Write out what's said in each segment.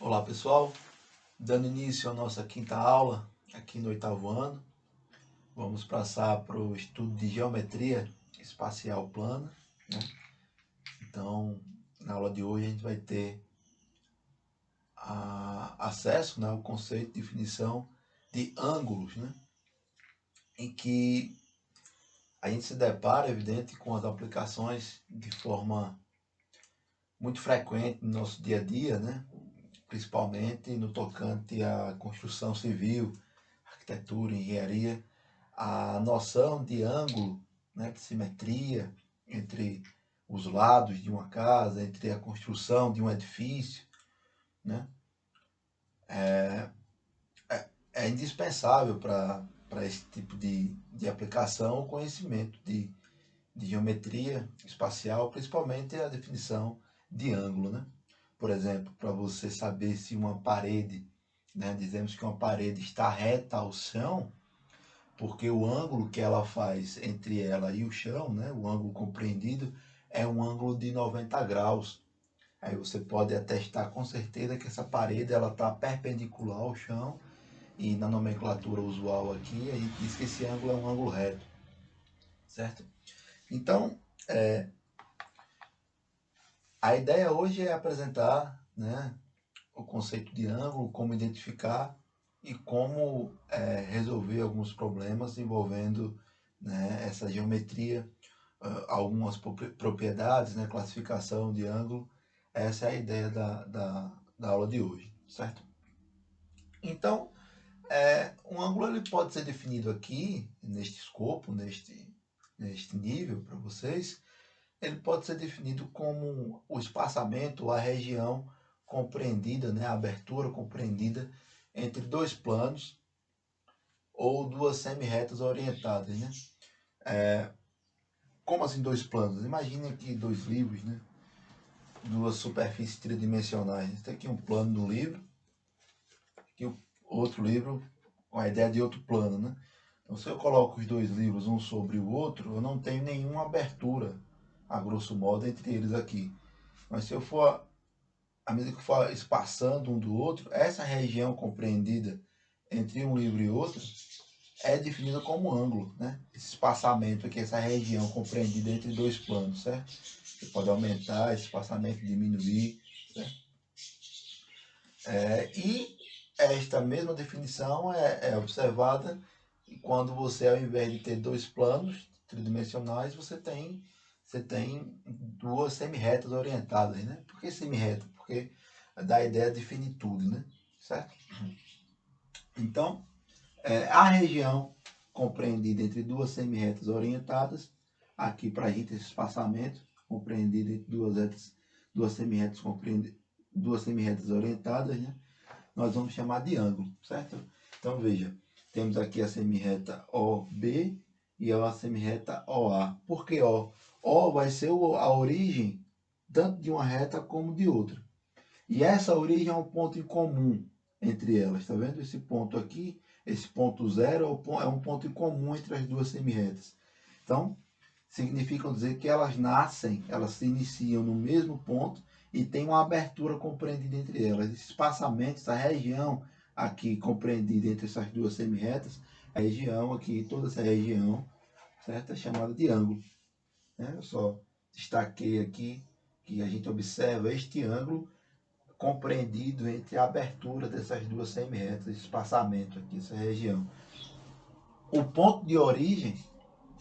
Olá pessoal, dando início à nossa quinta aula aqui no oitavo ano, vamos passar para o estudo de geometria espacial plana, né? Então, na aula de hoje a gente vai ter acesso, né, ao conceito de definição de ângulos, né? Em que a gente se depara, evidente, com as aplicações de forma muito frequente no nosso dia a dia, né? Principalmente no tocante à construção civil, arquitetura, engenharia, a noção de ângulo, né, de simetria entre os lados de uma casa, entre a construção de um edifício, né, é indispensável para esse tipo de aplicação o conhecimento de geometria espacial, principalmente a definição de ângulo, né? Por exemplo, para você saber se uma parede, né, dizemos que uma parede está reta ao chão, porque o ângulo que ela faz entre ela e o chão, né, o ângulo compreendido, é um ângulo de 90 graus. Aí você pode atestar com certeza que essa parede ela está perpendicular ao chão, e na nomenclatura usual aqui a gente diz que esse ângulo é um ângulo reto, certo? Então, a ideia hoje é apresentar, né, o conceito de ângulo, como identificar e como resolver alguns problemas envolvendo, né, essa geometria, algumas propriedades, né, classificação de ângulo. Essa é a ideia da aula de hoje, certo? Então, um ângulo ele pode ser definido aqui, neste escopo, neste nível para vocês. Ele pode ser definido como o espaçamento, a região compreendida, né, a abertura compreendida entre dois planos ou duas semi-retas orientadas, né? Como assim dois planos? Imagine aqui dois livros, né? Duas superfícies tridimensionais. Tem aqui um plano no livro, aqui outro livro com a ideia de outro plano, né? Então, se eu coloco os dois livros um sobre o outro, eu não tenho nenhuma abertura, a grosso modo, entre eles aqui. Mas se eu for, à medida que eu for espaçando um do outro, essa região compreendida entre um livro e outro é definida como ângulo, né? Esse espaçamento aqui, essa região compreendida entre dois planos, certo? Você pode aumentar esse espaçamento, diminuir, certo? E esta mesma definição é observada quando você, ao invés de ter dois planos tridimensionais, você tem duas semi-retas orientadas, né? Por que semi-reta? Porque dá a ideia de finitude, né? Certo? Então, a região compreendida entre duas semi-retas orientadas, aqui para a gente esse espaçamento compreendido entre duas semi-retas duas semi-retas orientadas, né? Nós vamos chamar de ângulo, certo? Então veja, temos aqui a semi-reta OB e a semi-reta OA. Por que O? O vai ser a origem tanto de uma reta como de outra. E essa origem é um ponto em comum entre elas, está vendo? Esse ponto aqui, esse ponto zero é um ponto em comum entre as duas semi-retas. Então, significam dizer que elas se iniciam no mesmo ponto e tem uma abertura compreendida entre elas. Esse espaçamento, essa região aqui compreendida entre essas duas semi-retas, a região aqui, toda essa região, certo? É chamada de ângulo. Né? Eu só destaquei aqui que a gente observa este ângulo compreendido entre a abertura dessas duas semi-retas, esse espaçamento aqui, essa região. O ponto de origem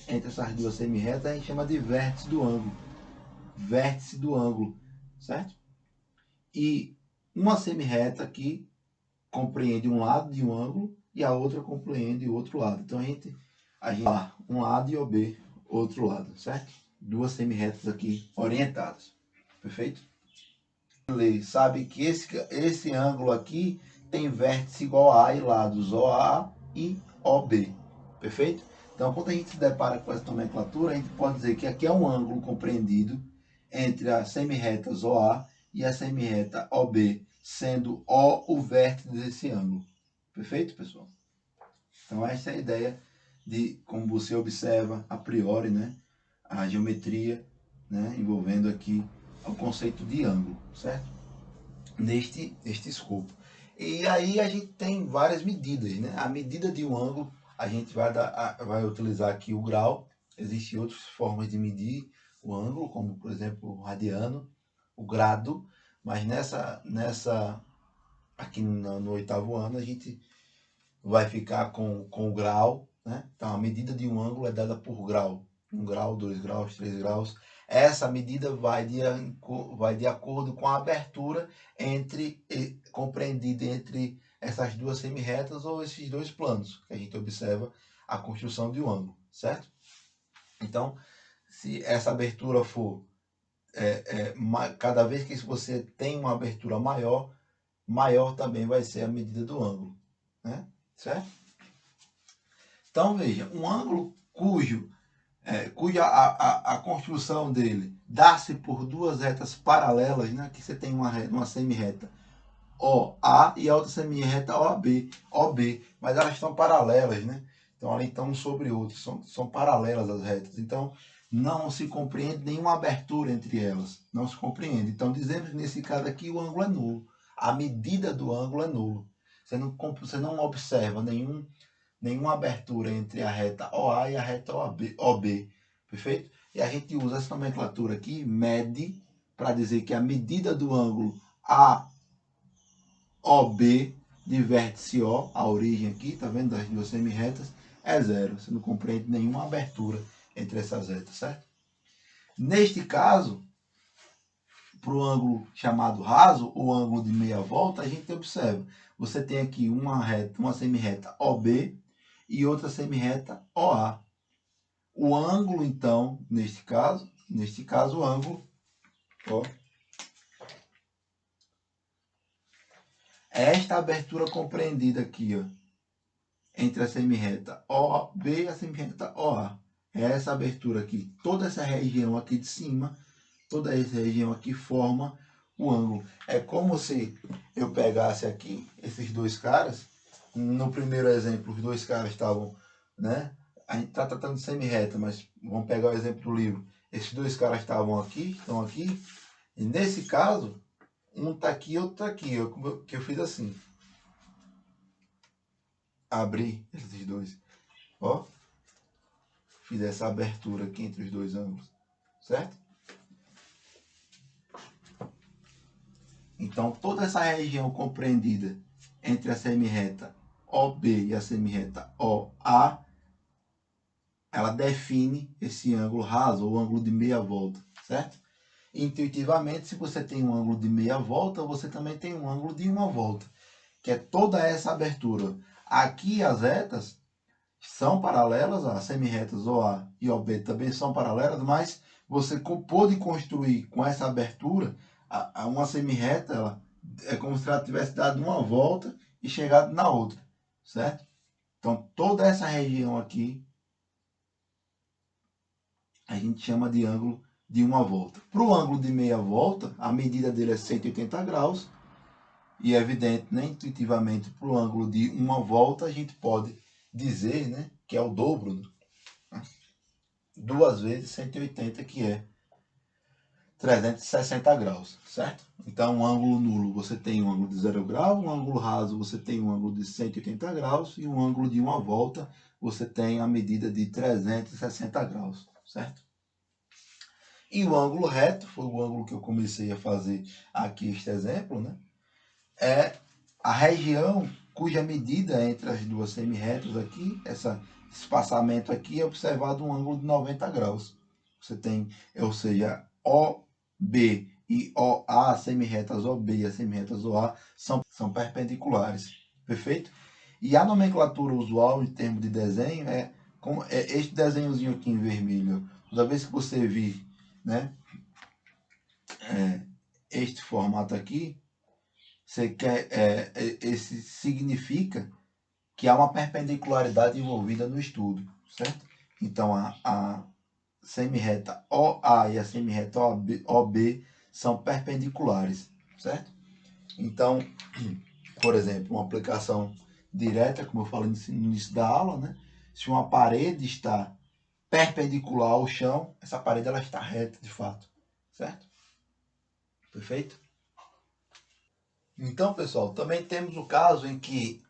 entre essas duas semi-retas a gente chama de vértice do ângulo. Vértice do ângulo, certo? E uma semi-reta aqui compreende um lado de um ângulo e a outra compreende o outro lado. Então a gente um lado e OB, outro lado, certo? Duas semi-retas aqui orientadas. Perfeito? Sabe que esse ângulo aqui tem vértice igual a A e lados OA e OB. Perfeito? Então, quando a gente se depara com essa nomenclatura, a gente pode dizer que aqui é um ângulo compreendido entre as semi-retas OA e a semi-reta OB, sendo O o vértice desse ângulo. Perfeito, pessoal? Então, essa é a ideia de como você observa a priori, né, a geometria, né, envolvendo aqui o conceito de ângulo, certo? neste escopo. E aí a gente tem várias medidas, né? A medida de um ângulo, a gente vai utilizar aqui o grau. Existem outras formas de medir o ângulo, como por exemplo o radiano, o grado, mas aqui no oitavo ano a gente vai ficar com o grau, né? Então a medida de um ângulo é dada por grau. 1 grau, 2 graus, 3 graus. Essa medida vai de acordo com a abertura compreendida entre essas duas semirretas ou esses dois planos, que a gente observa a construção de um ângulo, certo? Então, se essa abertura for, cada vez que você tem uma abertura maior também vai ser a medida do ângulo, né? Certo? Então, veja, um ângulo cuja a construção dele dá-se por duas retas paralelas, né? Que você tem uma semi-reta OA e a outra semi-reta OB, mas elas estão paralelas, né? Então, elas estão um sobre o outro, são paralelas as retas. Então, não se compreende nenhuma abertura entre elas, não se compreende. Então, dizemos que nesse caso aqui o ângulo é nulo, a medida do ângulo é nulo. Você não observa nenhuma abertura entre a reta OA e a reta OB, perfeito? E a gente usa essa nomenclatura aqui, MED, para dizer que a medida do ângulo AOB de vértice O, a origem aqui, tá vendo, das duas semirretas, é zero. Você não compreende nenhuma abertura entre essas retas, certo? Neste caso, para o ângulo chamado raso, ou ângulo de meia volta, a gente observa, você tem aqui uma semirreta OB e outra semirreta OA. O ângulo, então, neste caso, o ângulo, ó, é esta abertura compreendida aqui, ó, entre a semirreta OB e a semirreta OA. É essa abertura aqui. Toda essa região aqui de cima, toda essa região aqui forma o ângulo. É como se eu pegasse aqui esses dois caras. No primeiro exemplo, os dois caras estavam, né? A gente está tratando de semi-reta, mas vamos pegar o exemplo do livro. Esses dois caras estão aqui, e nesse caso, um está aqui e outro está aqui. Que eu fiz assim. Abri esses dois. Ó. Fiz essa abertura aqui entre os dois ângulos. Certo? Então, toda essa região compreendida entre a semi-reta OB e a semi-reta OA, ela define esse ângulo raso, ou ângulo de meia volta, certo? Intuitivamente, se você tem um ângulo de meia volta, você também tem um ângulo de uma volta, que é toda essa abertura. Aqui as retas são paralelas, as semi-retas OA e OB também são paralelas, mas você pôde construir com essa abertura uma semi-reta, é como se ela tivesse dado uma volta e chegado na outra, certo? Então, toda essa região aqui a gente chama de ângulo de uma volta. Para o ângulo de meia volta, a medida dele é 180 graus, e é evidente, né, intuitivamente, para o ângulo de uma volta, a gente pode dizer, né, que é o dobro, né? 2 vezes 180, que é 360 graus, certo? Então, um ângulo nulo você tem um ângulo de 0 grau, um ângulo raso você tem um ângulo de 180 graus, e um ângulo de uma volta você tem a medida de 360 graus, certo? E o ângulo reto, foi o ângulo que eu comecei a fazer aqui este exemplo, né? É a região cuja medida entre as duas semi-retas aqui, esse espaçamento aqui, é observado um ângulo de 90 graus. Você tem, ou seja, OB e OA, semi-retas OB e as semi-retas OA são perpendiculares, perfeito? E a nomenclatura usual em termos de desenho é este desenhozinho aqui em vermelho. Toda vez que você vir, né, este formato aqui, você quer, esse significa que há uma perpendicularidade envolvida no estudo, certo? Então, a semi-reta OA e a semi-reta OB são perpendiculares, certo? Então, por exemplo, uma aplicação direta, como eu falei no início da aula, né? Se uma parede está perpendicular ao chão, essa parede ela está reta de fato, certo? Perfeito? Então, pessoal, também temos o caso em que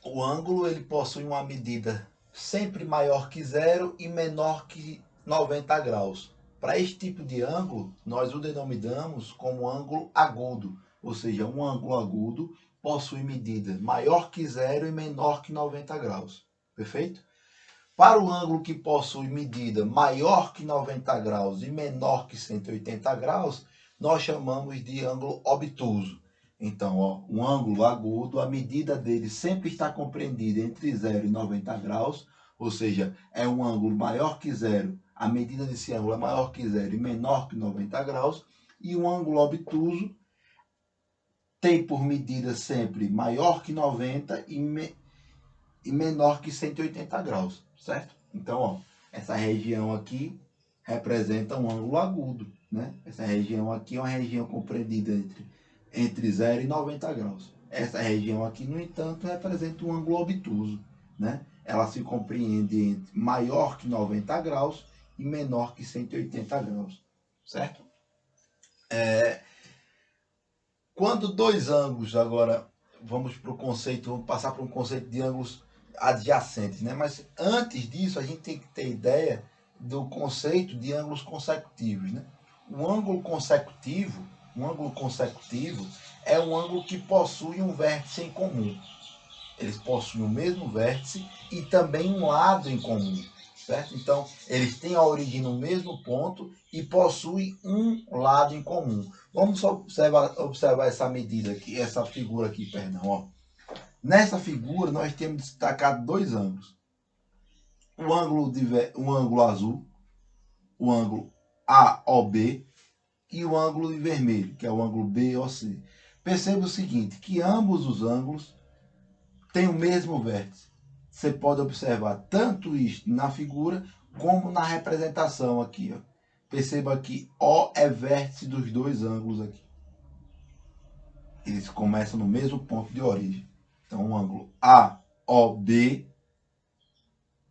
o ângulo ele possui uma medida sempre maior que zero e menor que 90 graus. Para este tipo de ângulo, nós o denominamos como ângulo agudo, ou seja, um ângulo agudo possui medida maior que zero e menor que 90 graus. Perfeito? Para o ângulo que possui medida maior que 90 graus e menor que 180 graus, nós chamamos de ângulo obtuso. Então, ó, um ângulo agudo, a medida dele sempre está compreendida entre 0 e 90 graus, ou seja, é um ângulo maior que zero, a medida desse ângulo é maior que zero e menor que 90 graus, e um ângulo obtuso tem por medida sempre maior que 90 e menor que 180 graus, certo? Então, ó, essa região aqui representa um ângulo agudo, né? Essa região aqui é uma região compreendida entre 0 e 90 graus. Essa região aqui, no entanto, representa um ângulo obtuso, né? Ela se compreende entre maior que 90 graus e menor que 180 graus, certo? Quando dois ângulos, agora vamos para o conceito, vamos passar para um conceito de ângulos adjacentes, né? Mas antes disso, a gente tem que ter ideia do conceito de ângulos consecutivos, né? Um ângulo consecutivo é um ângulo que possui um vértice em comum. Eles possuem o mesmo vértice e também um lado em comum, certo? Então, eles têm a origem no mesmo ponto e possuem um lado em comum. Vamos só observar essa medida aqui, essa figura aqui, perdão. Ó. Nessa figura, nós temos destacado dois ângulos. O ângulo azul, o ângulo AOB, e o ângulo de vermelho, que é o ângulo BOC. Perceba o seguinte, que ambos os ângulos têm o mesmo vértice. Você pode observar tanto isso na figura como na representação aqui. Ó. Perceba que O é vértice dos dois ângulos aqui. Eles começam no mesmo ponto de origem. Então, o ângulo AOB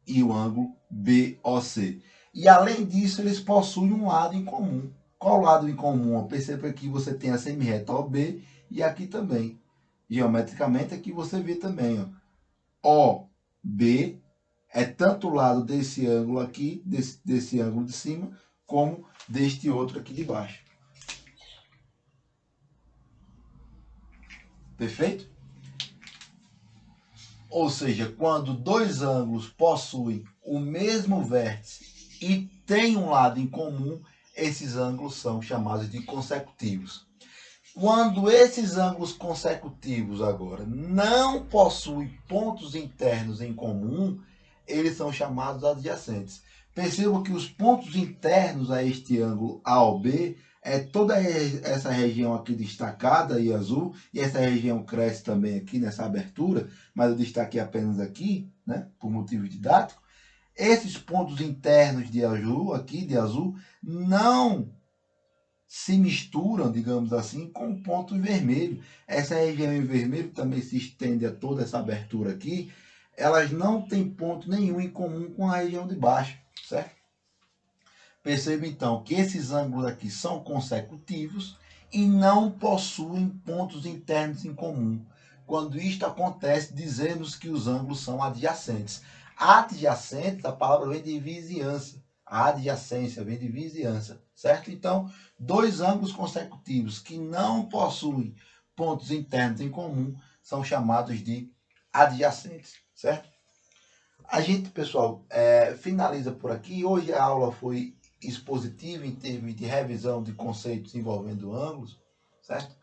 e o ângulo BOC. E além disso, eles possuem um lado em comum. Qual lado em comum? Perceba que você tem a semirreta OB e aqui também. Geometricamente, aqui você vê também, ó. OB é tanto o lado desse ângulo aqui, desse ângulo de cima, como deste outro aqui de baixo. Perfeito? Ou seja, quando dois ângulos possuem o mesmo vértice e têm um lado em comum, esses ângulos são chamados de consecutivos. Quando esses ângulos consecutivos agora não possuem pontos internos em comum, eles são chamados adjacentes. Perceba que os pontos internos a este ângulo AOB é toda essa região aqui destacada e azul, e essa região cresce também aqui nessa abertura, mas eu destaquei apenas aqui, né, por motivo didático. Esses pontos internos de azul, não se misturam, digamos assim, com o ponto vermelho. Essa região em vermelho também se estende a toda essa abertura aqui. Elas não têm ponto nenhum em comum com a região de baixo, certo? Perceba então que esses ângulos aqui são consecutivos e não possuem pontos internos em comum. Quando isto acontece, dizemos que os ângulos são adjacentes. Adjacentes, a palavra vem de vizinhança. A adjacência vem de vizinhança, certo? Então, dois ângulos consecutivos que não possuem pontos internos em comum são chamados de adjacentes, certo? A gente, pessoal, finaliza por aqui. Hoje a aula foi expositiva em termos de revisão de conceitos envolvendo ângulos, certo?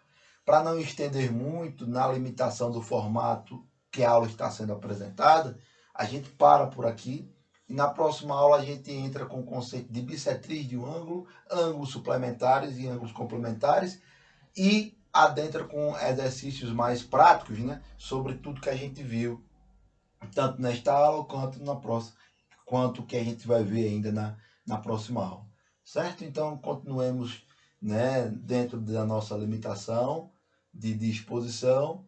Para não estender muito na limitação do formato que a aula está sendo apresentada, a gente para por aqui e na próxima aula a gente entra com o conceito de bissetriz de um ângulo, ângulos suplementares e ângulos complementares e adentra com exercícios mais práticos, né, sobre tudo que a gente viu, tanto nesta aula quanto na próxima, quanto que a gente vai ver ainda na próxima aula, certo? Então, continuemos, né, dentro da nossa limitação de disposição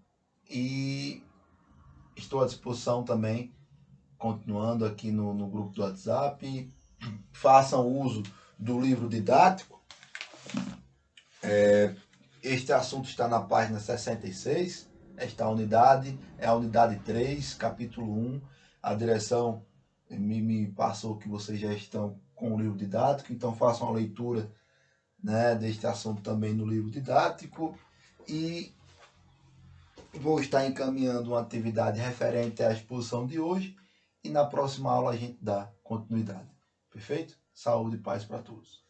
e estou à disposição também, continuando aqui no grupo do WhatsApp. Façam uso do livro didático, Este assunto está na página 66. Esta unidade é a unidade 3, capítulo 1. A direção me passou que vocês já estão com o livro didático, então façam a leitura, né, deste assunto também no livro didático. E vou estar encaminhando uma atividade referente à exposição de hoje e na próxima aula a gente dá continuidade. Perfeito? Saúde e paz para todos.